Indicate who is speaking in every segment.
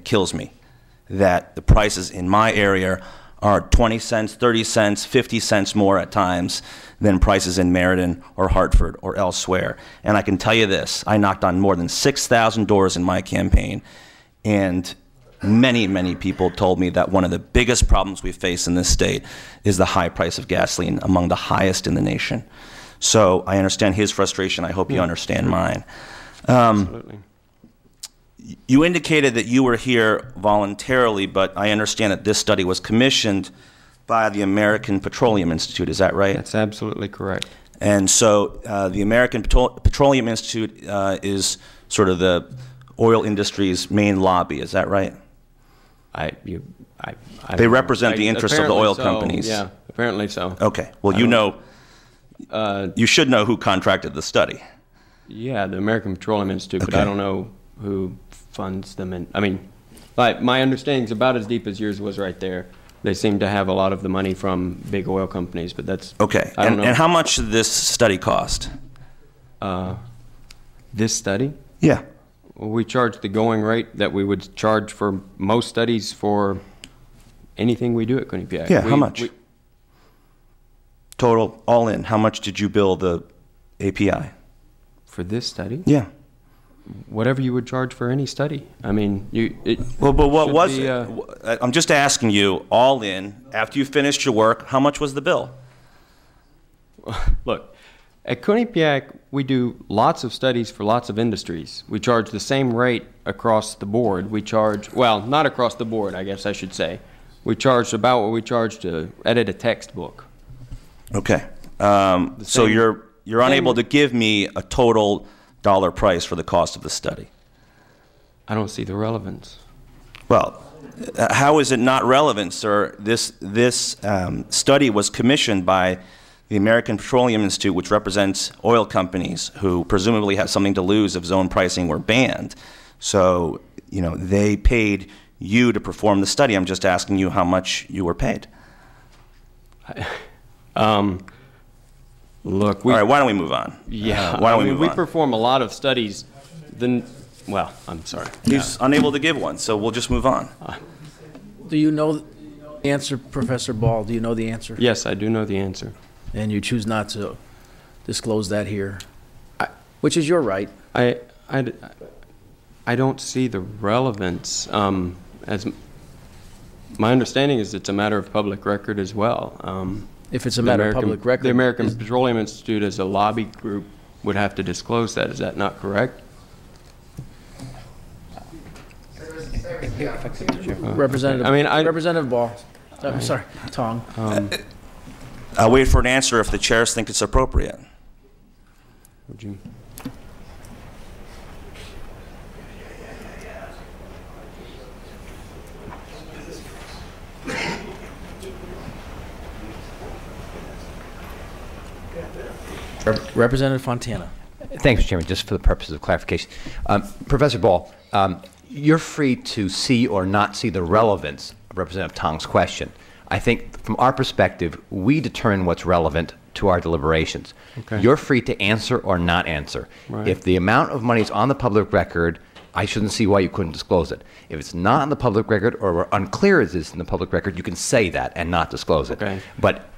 Speaker 1: kills me that the prices in my area are 20 cents, 30 cents, 50 cents more at times than prices in Meriden or Hartford or elsewhere. And I can tell you this, I knocked on more than 6,000 doors in my campaign, and many, many people told me that one of the biggest problems we face in this state is the high price of gasoline, among the highest in the nation. So I understand his frustration. I hope you understand mine.
Speaker 2: Absolutely.
Speaker 1: You indicated that you were here voluntarily, but I understand that this study was commissioned by the American Petroleum Institute. Is that right?
Speaker 2: That's absolutely correct.
Speaker 1: And so the American Petroleum Institute is sort of the oil industry's main lobby. Is that right? They represent the interests of the oil companies.
Speaker 2: Yeah, apparently so.
Speaker 1: Okay. Well, you should know who contracted the study.
Speaker 2: Yeah, the American Petroleum Institute,
Speaker 1: Okay.
Speaker 2: but I don't know who funds them. And I mean, my understanding is about as deep as yours was right there. They seem to have a lot of the money from big oil companies, but that's
Speaker 1: okay.
Speaker 2: I don't know.
Speaker 1: And how much did this study cost?
Speaker 2: This study?
Speaker 1: Yeah.
Speaker 2: Well, we charge the going rate that we would charge for most studies for anything we do at Quinnipiac.
Speaker 1: Yeah. How much? Total, all in. How much did you bill the API?
Speaker 2: For this study?
Speaker 1: Yeah.
Speaker 2: Whatever you would charge for any study. I mean,
Speaker 1: Well, but what was it? I'm just asking you, all in, after you finished your work, how much was the bill?
Speaker 2: Look, at Quinnipiac, we do lots of studies for lots of industries. We charge the same rate across the board. We charge, well, not across the board, I guess I should say. We charge about what we charge to edit a textbook.
Speaker 1: Okay. So you're unable to give me a total dollar price for the cost of the study.
Speaker 2: I don't see the relevance.
Speaker 1: Well, how is it not relevant, sir? This study was commissioned by the American Petroleum Institute, which represents oil companies who presumably have something to lose if zone pricing were banned. So, they paid you to perform the study. I'm just asking you how much you were paid.
Speaker 2: Look,
Speaker 1: all right, why don't we move on?
Speaker 2: Yeah,
Speaker 1: why don't we move on?
Speaker 2: We perform a lot of studies. Well, I'm sorry.
Speaker 1: He's unable to give one, so we'll just move on.
Speaker 3: Do you know the answer, Professor Ball? Do you know the answer?
Speaker 2: Yes, I do know the answer. And
Speaker 3: you choose not to disclose that here, which is your right.
Speaker 2: I don't see the relevance. As my understanding is, it's a matter of public record as well.
Speaker 3: If it's a matter of public record,
Speaker 2: the American Petroleum Institute, as a lobby group, would have to disclose that. Is that not correct?
Speaker 3: Representative Ball. I'm sorry, Tong.
Speaker 1: I'll wait for an answer if the chairs think it's appropriate.
Speaker 2: Would you?
Speaker 3: Representative Fontana.
Speaker 4: Thanks, Mr. Chairman. Just for the purposes of clarification. Professor Ball, you're free to see or not see the relevance of Representative Tong's question. I think from our perspective, we determine what's relevant to our deliberations.
Speaker 2: Okay.
Speaker 4: You're free to answer or not answer.
Speaker 2: Right.
Speaker 4: If the amount of money is on the public record, I shouldn't see why you couldn't disclose it. If it's not on the public record or we're unclear as it's in the public record, you can say that and not disclose it.
Speaker 2: Okay.
Speaker 4: But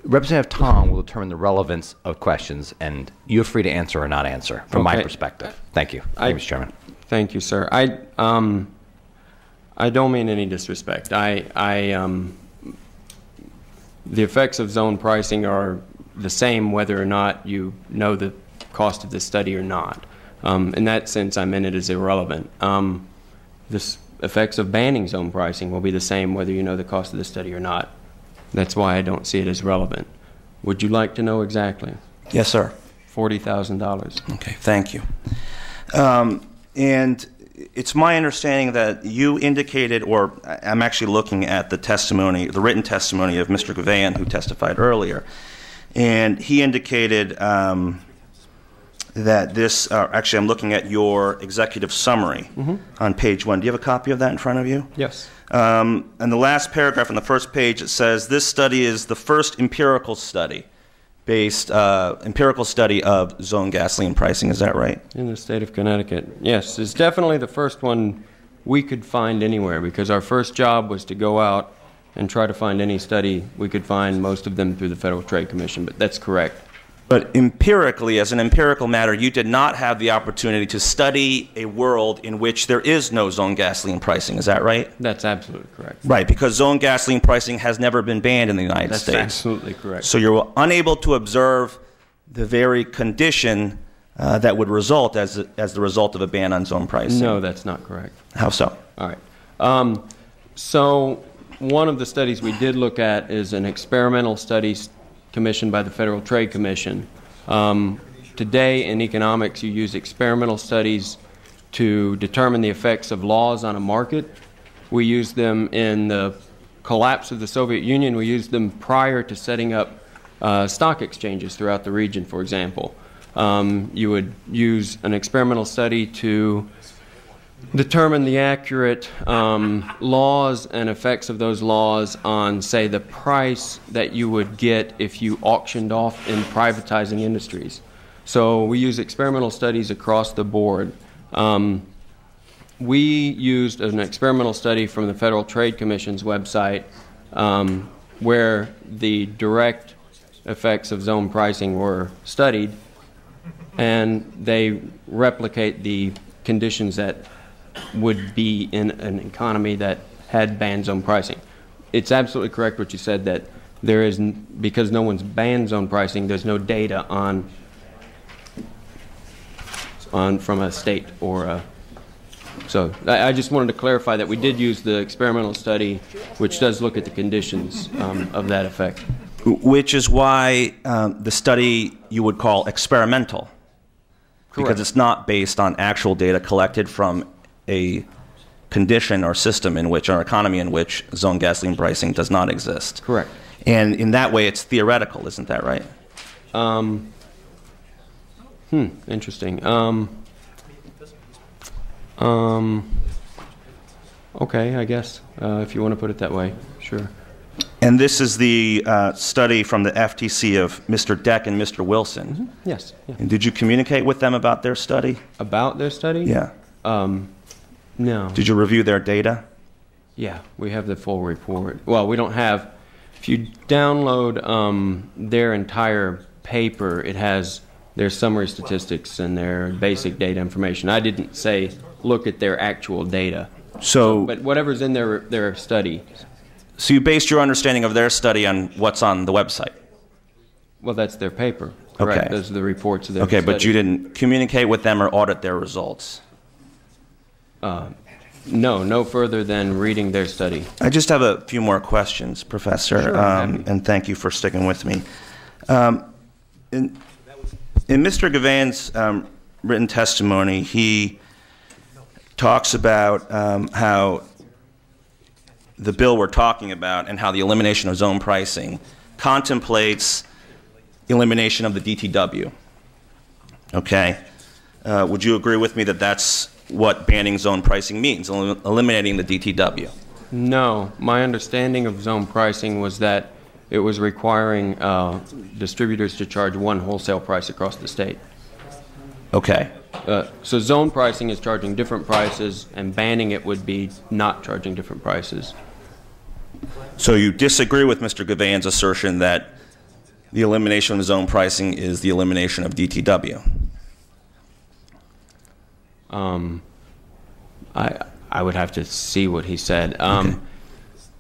Speaker 4: Representative Tong will determine the relevance of questions, and you're free to answer or not answer from my perspective. Thank you. Thank you, Mr. Chairman.
Speaker 2: Thank you, sir. I don't mean any disrespect. The effects of zone pricing are the same whether or not you know the cost of the study or not. In that sense, I meant it as irrelevant. The effects of banning zone pricing will be the same whether you know the cost of the study or not. That's why I don't see it as relevant. Would you like to know exactly?
Speaker 1: Yes, sir.
Speaker 2: $40,000.
Speaker 1: Okay, thank you. And it's my understanding that you indicated, or I'm actually looking at the testimony, the written testimony of Mr. Gavayan, who testified earlier, and he indicated that this, actually I'm looking at your executive summary on page 1. Do you have a copy of that in front of you?
Speaker 2: Yes.
Speaker 1: And the last paragraph on the first page, it says, this study is the first empirical study of zone gasoline pricing. Is that right?
Speaker 2: In the state of Connecticut. Yes, it's definitely the first one we could find anywhere, because our first job was to go out and try to find any study we could find, most of them through the Federal Trade Commission. But that's correct.
Speaker 1: But empirically, as an empirical matter, you did not have the opportunity to study a world in which there is no zone gasoline pricing. Is that right?
Speaker 2: That's absolutely correct.
Speaker 1: Right, because zone gasoline pricing has never been banned in the United
Speaker 2: That's
Speaker 1: States.
Speaker 2: absolutely correct.
Speaker 1: So you're unable to observe the very condition that would result as the result of a ban on zone pricing.
Speaker 2: No, that's not correct.
Speaker 1: How so?
Speaker 2: All right. So one of the studies we did look at is an experimental study commissioned by the Federal Trade Commission. Today in economics, you use experimental studies to determine the effects of laws on a market. We used them in the collapse of the Soviet Union. We used them prior to setting up stock exchanges throughout the region, for example. You would use an experimental study to determine the accurate laws and effects of those laws on, say, the price that you would get if you auctioned off in privatizing industries. So we use experimental studies across the board. We used an experimental study from the Federal Trade Commission's website where the direct effects of zone pricing were studied, and they replicate the conditions that would be in an economy that had banned zone pricing. It's absolutely correct what you said, that there is, because no one's banned zone pricing, there's no data on from a state or a. So I just wanted to clarify that we did use the experimental study, which does look at the conditions of that effect.
Speaker 1: Which is why the study you would call experimental.
Speaker 2: Correct.
Speaker 1: Because it's not based on actual data collected from a condition or system in which, or economy in which, zone gasoline pricing does not exist.
Speaker 2: Correct.
Speaker 1: And in that way, it's theoretical, isn't that right?
Speaker 2: Interesting. Okay, I guess, if you want to put it that way, sure.
Speaker 1: And this is the study from the FTC of Mr. Deck and Mr. Wilson.
Speaker 2: Mm-hmm. Yes. Yeah.
Speaker 1: And did you communicate with them about their study?
Speaker 2: About their study?
Speaker 1: Yeah.
Speaker 2: No.
Speaker 1: Did you review their data?
Speaker 2: Yeah, we have the full report. Well, we don't have. If you download their entire paper, it has their summary statistics and their basic data information. I didn't say look at their actual data.
Speaker 1: So,
Speaker 2: but whatever's in their study.
Speaker 1: So you based your understanding of their study on what's on the website?
Speaker 2: Well, that's their paper. Correct.
Speaker 1: Okay.
Speaker 2: Those are the reports of their
Speaker 1: study.
Speaker 2: Okay,
Speaker 1: but you didn't communicate with them or audit their results?
Speaker 2: No further than reading their study.
Speaker 1: I just have a few more questions, Professor,
Speaker 2: Sure,
Speaker 1: and thank you for sticking with me. In Mr. Gavan's written testimony, he talks about how the bill we're talking about and how the elimination of zone pricing contemplates elimination of the DTW. Okay? Would you agree with me that that's what banning zone pricing means, eliminating the DTW?
Speaker 2: No. My understanding of zone pricing was that it was requiring distributors to charge one wholesale price across the state.
Speaker 1: Okay.
Speaker 2: So zone pricing is charging different prices, and banning it would be not charging different prices.
Speaker 1: So you disagree with Mr. Gavan's assertion that the elimination of zone pricing is the elimination of DTW?
Speaker 2: I would have to see what he said.
Speaker 1: Okay.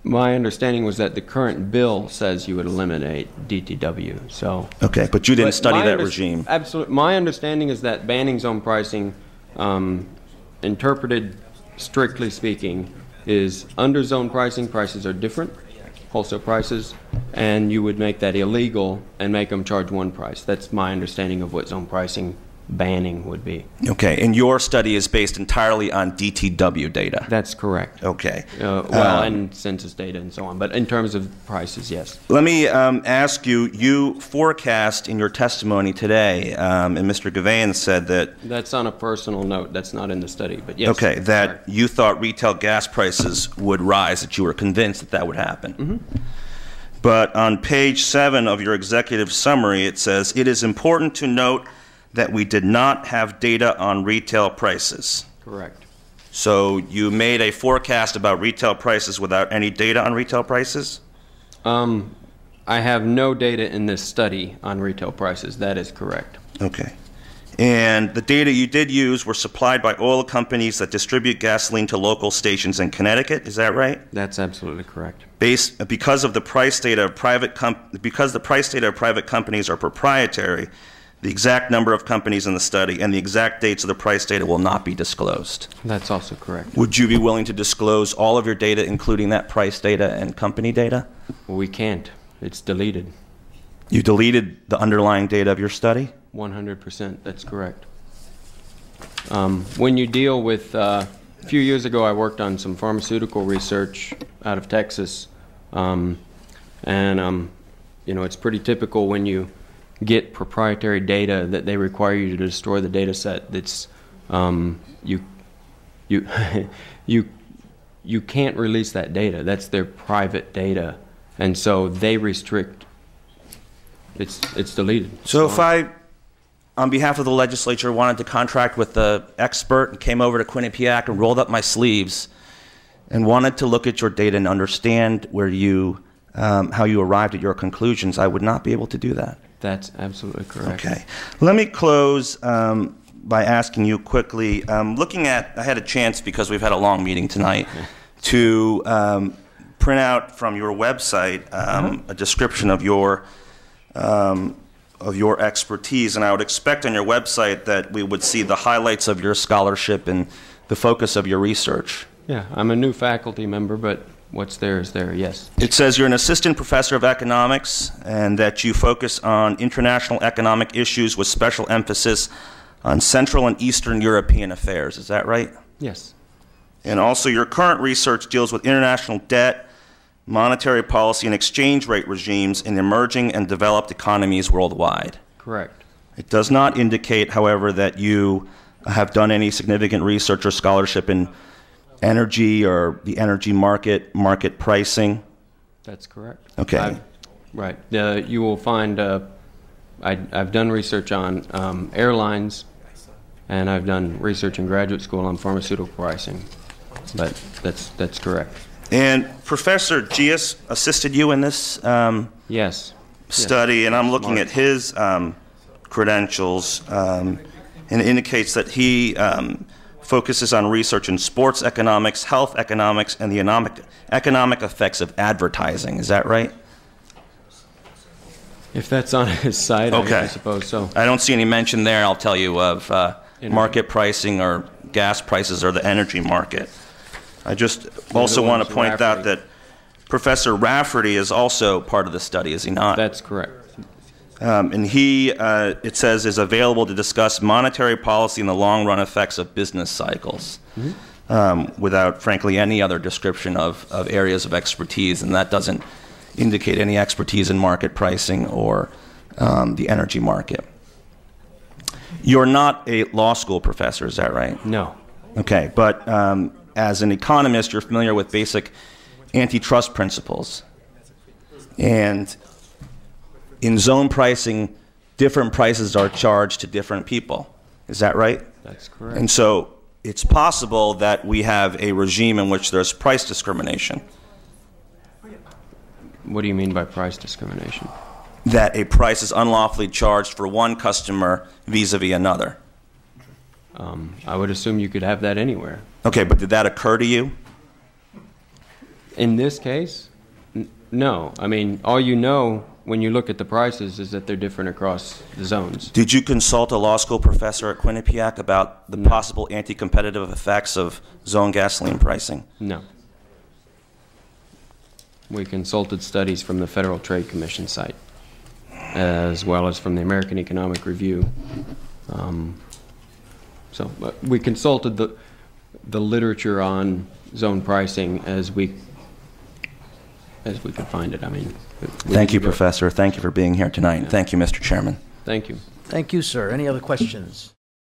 Speaker 2: My understanding was that the current bill says you would eliminate DTW. So.
Speaker 1: Okay, but you didn't study that regime.
Speaker 2: Absolutely. My understanding is that banning zone pricing, interpreted strictly speaking, is under zone pricing, prices are different, wholesale prices, and you would make that illegal and make them charge one price. That's my understanding of what zone pricing banning would be.
Speaker 1: Okay, and your study is based entirely on DTW data?
Speaker 2: That's correct.
Speaker 1: Okay.
Speaker 2: And census data and so on, but in terms of prices, yes.
Speaker 1: Let me ask you, you forecast in your testimony today, and Mr. Gavan said that...
Speaker 2: That's on a personal note, that's not in the study, but yes.
Speaker 1: Okay, that
Speaker 2: correct.
Speaker 1: You thought retail gas prices would rise, that you were convinced that that would happen.
Speaker 2: Mm-hmm.
Speaker 1: But on page 7 of your executive summary, it says, it is important to note that we did not have data on retail prices.
Speaker 2: Correct.
Speaker 1: So you made a forecast about retail prices without any data on retail prices?
Speaker 2: I have no data in this study on retail prices. That is correct.
Speaker 1: Okay. And the data you did use were supplied by oil companies that distribute gasoline to local stations in Connecticut. Is that right?
Speaker 2: That's absolutely correct.
Speaker 1: Because the price data of private companies are proprietary, the exact number of companies in the study and the exact dates of the price data will not be disclosed.
Speaker 2: That's also correct.
Speaker 1: Would you be willing to disclose all of your data, including that price data and company data?
Speaker 2: We can't. It's deleted.
Speaker 1: You deleted the underlying data of your study?
Speaker 2: 100%. That's correct. When you deal with, a few years ago I worked on some pharmaceutical research out of Texas, and it's pretty typical when you get proprietary data that they require you to destroy the data set. That's you can't release that data. That's their private data, and so they restrict. It's deleted.
Speaker 1: So if I, on behalf of the legislature, wanted to contract with the expert and came over to Quinnipiac and rolled up my sleeves and wanted to look at your data and understand where you, how you arrived at your conclusions, I would not be able to do that.
Speaker 2: That's absolutely correct.
Speaker 1: Okay. Let me close by asking you quickly, I had a chance, because we've had a long meeting tonight, to print out from your website a description of your expertise, and I would expect on your website that we would see the highlights of your scholarship and the focus of your research.
Speaker 2: Yeah, I'm a new faculty member, but what's there is there, yes.
Speaker 1: It says you're an assistant professor of economics and that you focus on international economic issues with special emphasis on Central and Eastern European affairs. Is that right?
Speaker 2: Yes.
Speaker 1: And also your current research deals with international debt, monetary policy, and exchange rate regimes in emerging and developed economies worldwide.
Speaker 2: Correct.
Speaker 1: It does not indicate, however, that you have done any significant research or scholarship in energy or the energy market pricing.
Speaker 2: That's correct.
Speaker 1: Okay.
Speaker 2: Right. You will find I've done research on airlines, and I've done research in graduate school on pharmaceutical pricing. But that's correct.
Speaker 1: And Professor Gias assisted you in this
Speaker 2: Yes.
Speaker 1: study, and I'm looking at his credentials, and it indicates that he focuses on research in sports economics, health economics, and the economic effects of advertising. Is that right?
Speaker 2: If that's on his site,
Speaker 1: okay.
Speaker 2: I suppose so.
Speaker 1: I don't see any mention there, I'll tell you, of market pricing or gas prices or the energy market. I just also want to point out that Professor Rafferty is also part of the study, is he not?
Speaker 2: That's correct.
Speaker 1: And he, it says, is available to discuss monetary policy and the long-run effects of business cycles, without, frankly, any other description of areas of expertise, and that doesn't indicate any expertise in market pricing or the energy market. You're not a law school professor, is that right?
Speaker 2: No.
Speaker 1: Okay, but as an economist, you're familiar with basic antitrust principles. And in zone pricing, different prices are charged to different people. Is that right?
Speaker 2: That's correct.
Speaker 1: And so it's possible that we have a regime in which there's price discrimination.
Speaker 2: What do you mean by price discrimination?
Speaker 1: That a price is unlawfully charged for one customer vis-a-vis another.
Speaker 2: I would assume you could have that anywhere.
Speaker 1: Okay, but did that occur to you?
Speaker 2: In this case, no. I mean, all you know when you look at the prices is that they're different across the zones.
Speaker 1: Did you consult a law school professor at Quinnipiac about the possible anti-competitive effects of zone gasoline pricing?
Speaker 2: No. We consulted studies from the Federal Trade Commission site, as well as from the American Economic Review. So we consulted the literature on zone pricing as we could find it. I mean,
Speaker 1: thank you, Professor. Thank you for being here tonight. Yeah. Thank you, Mr. Chairman.
Speaker 2: Thank you.
Speaker 3: Thank you, sir. Any other questions?